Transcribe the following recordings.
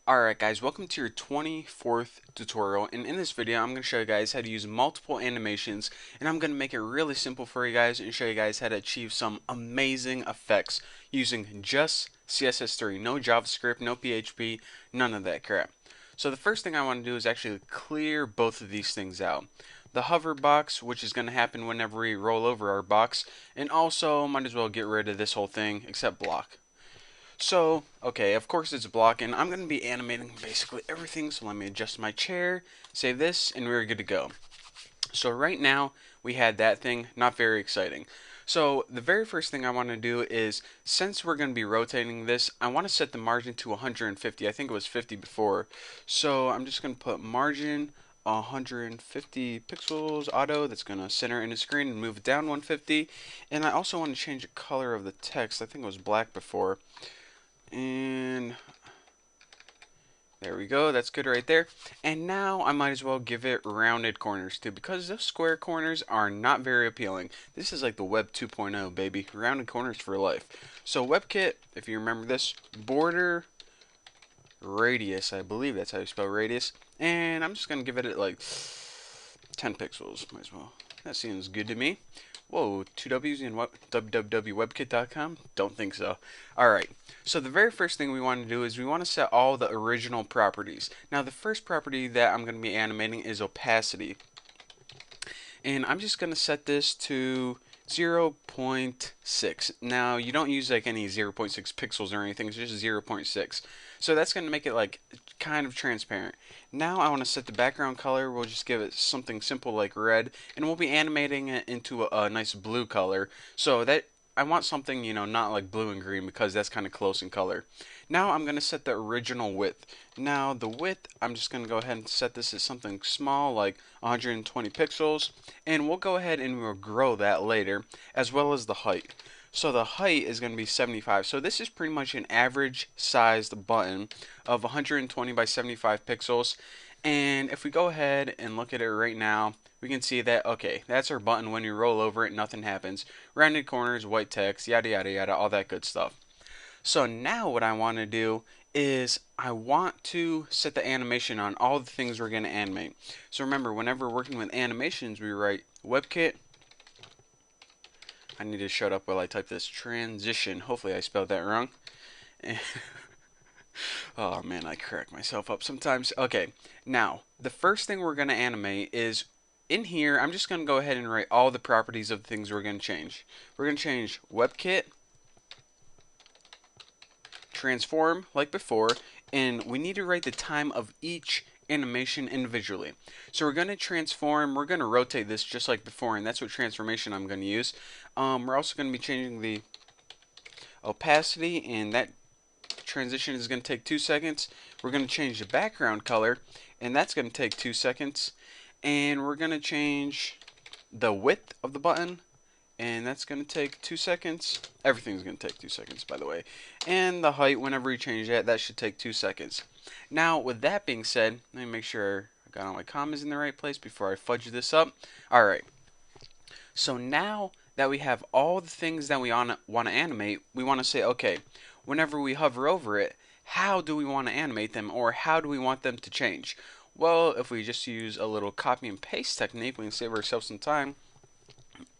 Alright guys, welcome to your 24th tutorial, and in this video I'm going to show you guys how to use multiple animations, and I'm going to make it really simple for you guys and show you guys how to achieve some amazing effects using just CSS3, no JavaScript, no PHP, none of that crap. So the first thing I want to do is actually clear both of these things out. The hover box, which is going to happen whenever we roll over our box, and also might as well get rid of this whole thing except block. So, okay, of course it's a block, and I'm going to be animating basically everything, so let me adjust my chair, save this, and we're good to go. So right now, we had that thing, not very exciting. So the very first thing I want to do is, since we're going to be rotating this, I want to set the margin to 150. I think it was 50 before. So I'm just going to put margin 150 pixels auto. That's going to center in the screen and move it down 150. And I also want to change the color of the text. I think it was black before. And there we go, that's good right there. And now I might as well give it rounded corners too, because those square corners are not very appealing. This is like the Web 2.0, baby. Rounded corners for life. So WebKit, if you remember this, border radius, I believe that's how you spell radius. And I'm just going to give it like 10 pixels, might as well. That seems good to me. Whoa, two W's in what? www.webkit.com? Don't think so. Alright, so the very first thing we want to do is we want to set all the original properties. Now the first property that I'm going to be animating is opacity. And I'm just going to set this to 0.6. Now you don't use like any 0.6 pixels or anything, it's just 0.6. So that's going to make it like kind of transparent. Now I want to set the background color. We'll just give it something simple like red, and we'll be animating it into a nice blue color. So that I want something, not like blue and green because that's kind of close in color. Now I'm going to set the original width. Now the width, I'm just going to go ahead and set this as something small like 120 pixels, and we'll go ahead and we'll grow that later, as well as the height. So the height is going to be 75. So this is pretty much an average sized button of 120 by 75 pixels. And if we go ahead and look at it right now, we can see that, okay, that's our button. When you roll over it, nothing happens. Rounded corners, white text, yada yada yada, all that good stuff. So now what I want to do is I want to set the animation on all the things we're going to animate. So remember, whenever we're working with animations, we write WebKit. I need to shut up while I type this transition. Hopefully I spelled that wrong. Oh man, I crack myself up sometimes. Okay, now the first thing we're going to animate is in here. I'm just going to go ahead and write all the properties of the things we're going to change. We're going to change WebKit, transform like before, and we need to write the time of each animation individually. So we're going to transform, we're going to rotate this just like before, and that's what transformation I'm going to use. We're also going to be changing the opacity, and that transition is going to take 2 seconds. We're going to change the background color, and that's going to take 2 seconds. And we're going to change the width of the button, and that's going to take 2 seconds. Everything's going to take 2 seconds, by the way. And the height, whenever you change that, that should take 2 seconds. Now, with that being said, let me make sure I got all my commas in the right place before I fudge this up. Alright, so now that we have all the things that we want to animate, we want to say, okay, whenever we hover over it, how do we want to animate them, or how do we want them to change? Well, if we just use a little copy and paste technique, we can save ourselves some time.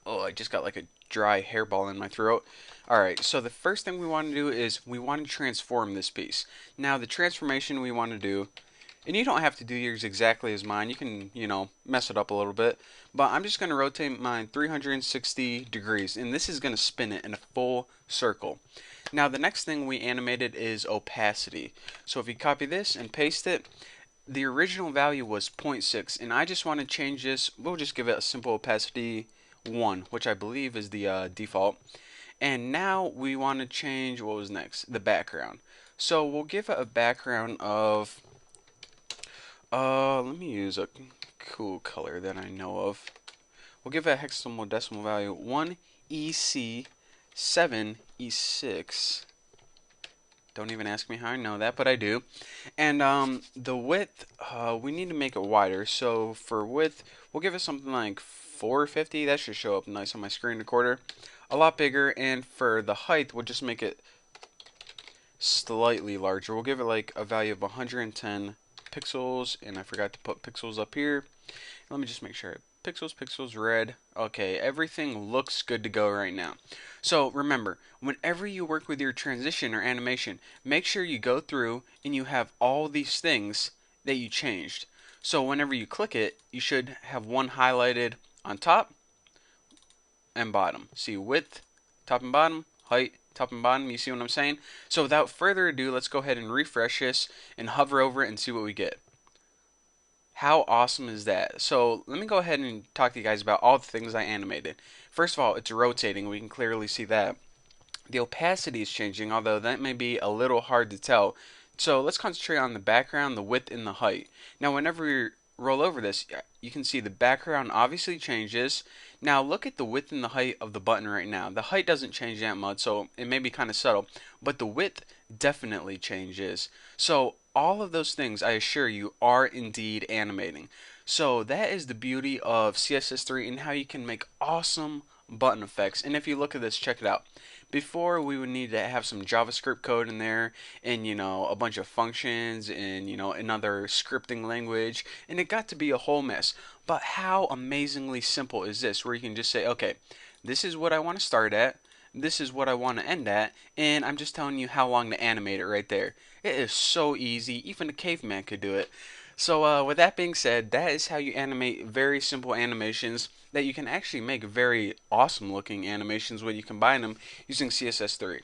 Oh, I just got like a dry hairball in my throat. Alright, so the first thing we want to do is we want to transform this piece. Now, the transformation we want to do, and you don't have to do yours exactly as mine. You can, mess it up a little bit. But I'm just going to rotate mine 360 degrees, and this is going to spin it in a full circle. Now, the next thing we animated is opacity. So if you copy this and paste it, the original value was 0.6, and I just want to change this. We'll just give it a simple opacity 1, which I believe is the default. And now we want to change, what was next? The background. So we'll give it a background of, let me use a cool color that I know of. We'll give it a hexadecimal value 1 EC 7 E6. Don't even ask me how I know that, but I do. And the width, we need to make it wider. So for width, we'll give it something like 450. That should show up nice on my screen recorder. A lot bigger. And for the height, we'll just make it slightly larger. We'll give it like a value of 110 pixels, and I forgot to put pixels up here. Let me just make sure. Pixels, red. Okay, everything looks good to go right now. So remember, whenever you work with your transition or animation, make sure you go through and you have all these things that you changed. So whenever you click it, you should have one highlighted on top and bottom. See width, top and bottom, height, top and bottom. You see what I'm saying? So without further ado, let's go ahead and refresh this and hover over it and see what we get. How awesome is that? So let me go ahead and talk to you guys about all the things I animated. First of all, it's rotating. We can clearly see that. The opacity is changing, although that may be a little hard to tell. So let's concentrate on the background, the width, and the height. Now whenever we roll over this, you can see the background obviously changes. Now look at the width and the height of the button right now. The height doesn't change that much, so it may be kind of subtle, but the width definitely changes. So all of those things, I assure you, are indeed animating. So that is the beauty of CSS3 and how you can make awesome button effects. And if you look at this, check it out. Before, we would need to have some JavaScript code in there and a bunch of functions and another scripting language, and it got to be a whole mess. But how amazingly simple is this, where you can just say, okay, this is what I want to start at, this is what I want to end at, and I'm just telling you how long to animate it right there. It is so easy, even a caveman could do it. So with that being said, that is how you animate very simple animations that you can actually make very awesome looking animations when you combine them using CSS3.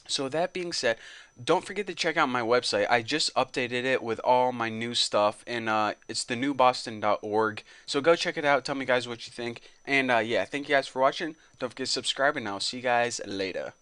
So with that being said, don't forget to check out my website. I just updated it with all my new stuff, and it's thenewboston.org. So go check it out. Tell me guys what you think. And yeah, thank you guys for watching. Don't forget to subscribe, and I'll see you guys later.